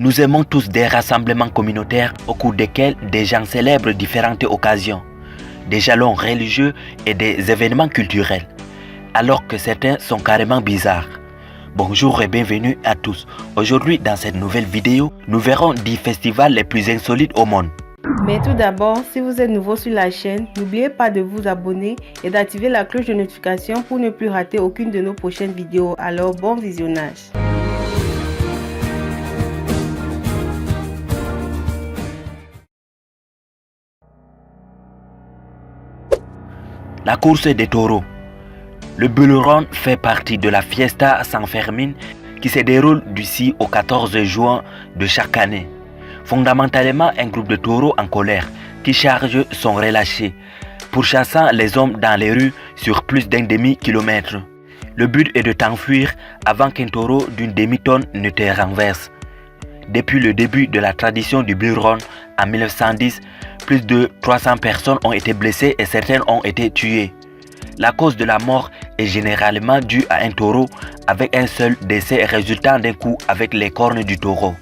Nous aimons tous des rassemblements communautaires au cours desquels des gens célèbrent différentes occasions, des jalons religieux et des événements culturels, alors que certains sont carrément bizarres. Bonjour et bienvenue à tous. Aujourd'hui, dans cette nouvelle vidéo, nous verrons 10 festivals les plus insolites au monde. Mais tout d'abord, si vous êtes nouveau sur la chaîne, n'oubliez pas de vous abonner et d'activer la cloche de notification pour ne plus rater aucune de nos prochaines vidéos. Alors, bon visionnage. La course des taureaux. Le Bull Run fait partie de la Fiesta San Fermín qui se déroule du 6 au 14 juin de chaque année. Fondamentalement, un groupe de taureaux en colère qui chargent sont relâchés, pourchassant les hommes dans les rues sur plus d'un demi-kilomètre. Le but est de t'enfuir avant qu'un taureau d'une demi-tonne ne te renverse. Depuis le début de la tradition du Bull Run en 1910, plus de 300 personnes ont été blessées et certaines ont été tuées. La cause de la mort est généralement due à un taureau avec un seul décès résultant d'un coup avec les cornes du taureau.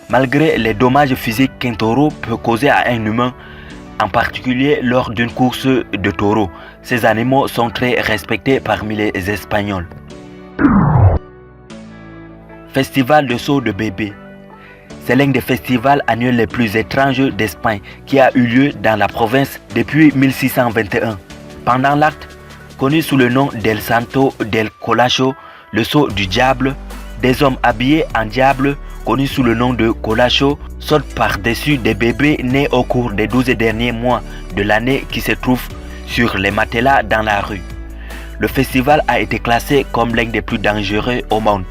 Malgré les dommages physiques qu'un taureau peut causer à un humain, en particulier lors d'une course de taureaux, ces animaux sont très respectés parmi les Espagnols. Festival de saut de bébé. C'est l'un des festivals annuels les plus étranges d'Espagne qui a eu lieu dans la province depuis 1621. Pendant l'acte, connu sous le nom del Santo del Colacho, le saut du diable, des hommes habillés en diable, connus sous le nom de Colacho, sautent par-dessus des bébés nés au cours des 12 derniers mois de l'année qui se trouvent sur les matelas dans la rue. Le festival a été classé comme l'un des plus dangereux au monde.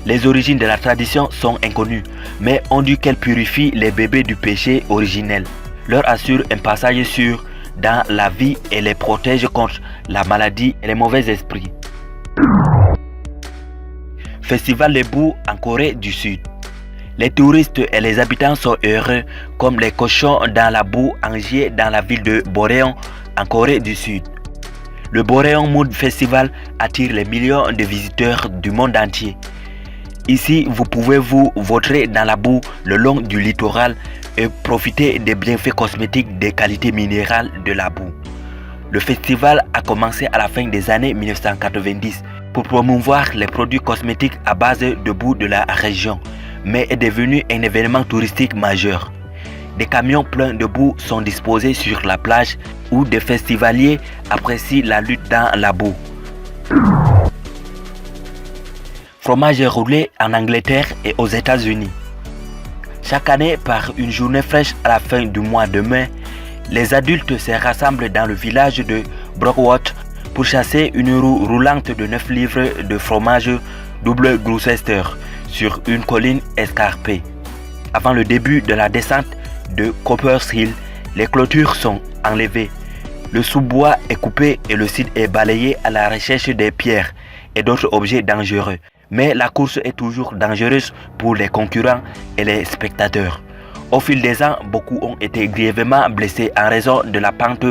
Les origines de la tradition sont inconnues, mais on dit qu'elle purifie les bébés du péché originel, leur assure un passage sûr dans la vie et les protège contre la maladie et les mauvais esprits. Festival des boues en Corée du Sud. Les touristes et les habitants sont heureux comme les cochons dans la boue engiée dans la ville de Boréon en Corée du Sud. Le Boréon Mood Festival attire les millions de visiteurs du monde entier. Ici, vous pouvez vous vautrer dans la boue le long du littoral et profiter des bienfaits cosmétiques des qualités minérales de la boue. Le festival a commencé à la fin des années 1990 pour promouvoir les produits cosmétiques à base de boue de la région, mais est devenu un événement touristique majeur. Des camions pleins de boue sont disposés sur la plage où des festivaliers apprécient la lutte dans la boue. Fromage roulé en Angleterre et aux États-Unis. Chaque année, par une journée fraîche à la fin du mois de mai, les adultes se rassemblent dans le village de Brockwood pour chasser une roue roulante de 9 livres de fromage double Gloucester sur une colline escarpée. Avant le début de la descente de Copper's Hill, les clôtures sont enlevées, le sous-bois est coupé et le site est balayé à la recherche des pierres et d'autres objets dangereux. Mais la course est toujours dangereuse pour les concurrents et les spectateurs. Au fil des ans, beaucoup ont été grièvement blessés en raison de la pente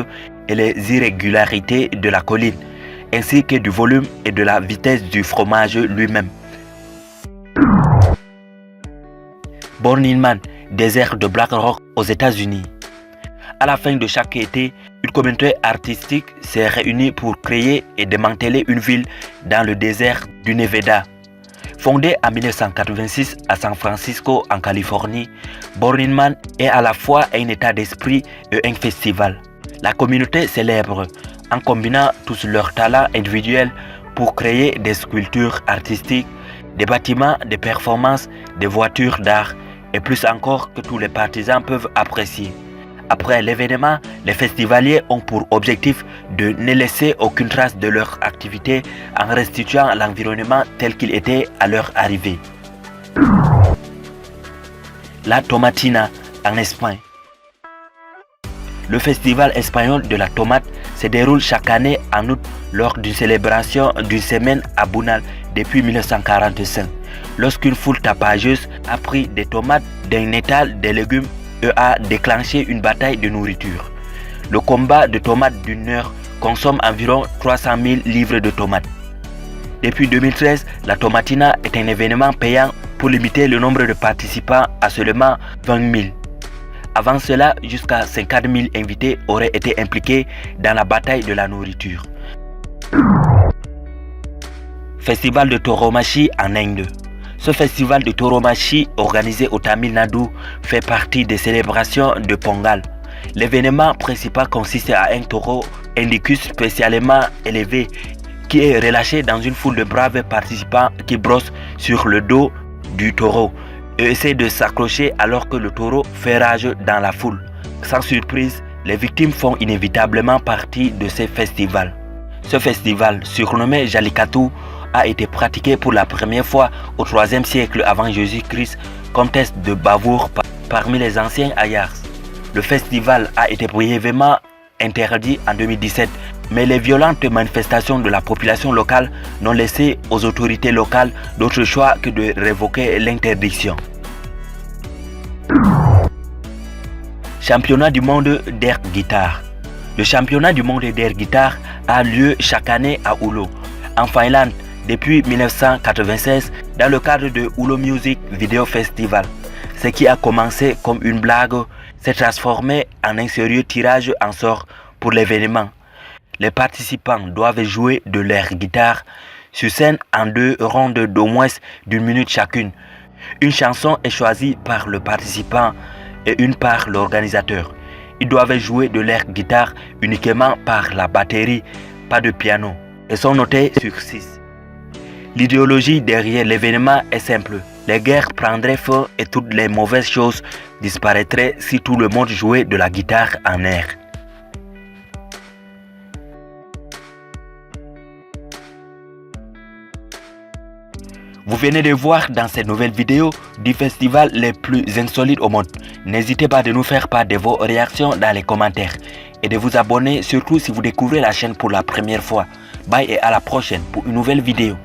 et les irrégularités de la colline, ainsi que du volume et de la vitesse du fromage lui-même. Burning Man, désert de Black Rock aux États-Unis. À la fin de chaque été, une communauté artistique s'est réunie pour créer et démanteler une ville dans le désert du Nevada. Fondé en 1986 à San Francisco en Californie, Burning Man est à la fois un état d'esprit et un festival. La communauté célèbre en combinant tous leurs talents individuels pour créer des sculptures artistiques, des bâtiments, des performances, des voitures d'art et plus encore que tous les partisans peuvent apprécier. Après l'événement, les festivaliers ont pour objectif de ne laisser aucune trace de leur activité en restituant l'environnement tel qu'il était à leur arrivée. La Tomatina en Espagne. Le festival espagnol de la tomate se déroule chaque année en août lors d'une célébration d'une semaine à Bunal depuis 1945, lorsqu'une foule tapageuse a pris des tomates d'un étal de légumes et a déclenché une bataille de nourriture. Le combat de tomates d'une heure consomme environ 300 000 livres de tomates. Depuis 2013, la Tomatina est un événement payant pour limiter le nombre de participants à seulement 20 000. Avant cela, jusqu'à 50 000 invités auraient été impliqués dans la bataille de la nourriture. Festival de Tauramachi en Inde. Ce festival de Tauramachi organisé au Tamil Nadu fait partie des célébrations de Pongal. L'événement principal consiste à un taureau indicus spécialement élevé qui est relâché dans une foule de braves participants qui brossent sur le dos du taureau et essaient de s'accrocher alors que le taureau fait rage dans la foule. Sans surprise, les victimes font inévitablement partie de ces festivals. Ce festival, surnommé Jallikattu, a été pratiqué pour la première fois au IIIe siècle avant Jésus-Christ comme test de bravoure parmi les anciens Ayars. Le festival a été brièvement interdit en 2017, mais les violentes manifestations de la population locale n'ont laissé aux autorités locales d'autre choix que de révoquer l'interdiction. Championnat du monde d'air guitare. Le championnat du monde d'air guitare a lieu chaque année à Oulu, en Finlande, depuis 1996 dans le cadre de Oulu Music Video Festival. Ce qui a commencé comme une blague s'est transformé en un sérieux tirage en sort pour l'événement. Les participants doivent jouer de leur guitare sur scène en 2 rondes d'au moins d'1 minute chacune. Une chanson est choisie par le participant et une par l'organisateur. Ils doivent jouer de leur guitare uniquement par la batterie, pas de piano, et sont notés sur 6. L'idéologie derrière l'événement est simple. Les guerres prendraient fin et toutes les mauvaises choses disparaîtraient si tout le monde jouait de la guitare en air. Vous venez de voir dans cette nouvelle vidéo du festival les plus insolites au monde. N'hésitez pas de nous faire part de vos réactions dans les commentaires et de vous abonner, surtout si vous découvrez la chaîne pour la première fois. Bye et à la prochaine pour une nouvelle vidéo.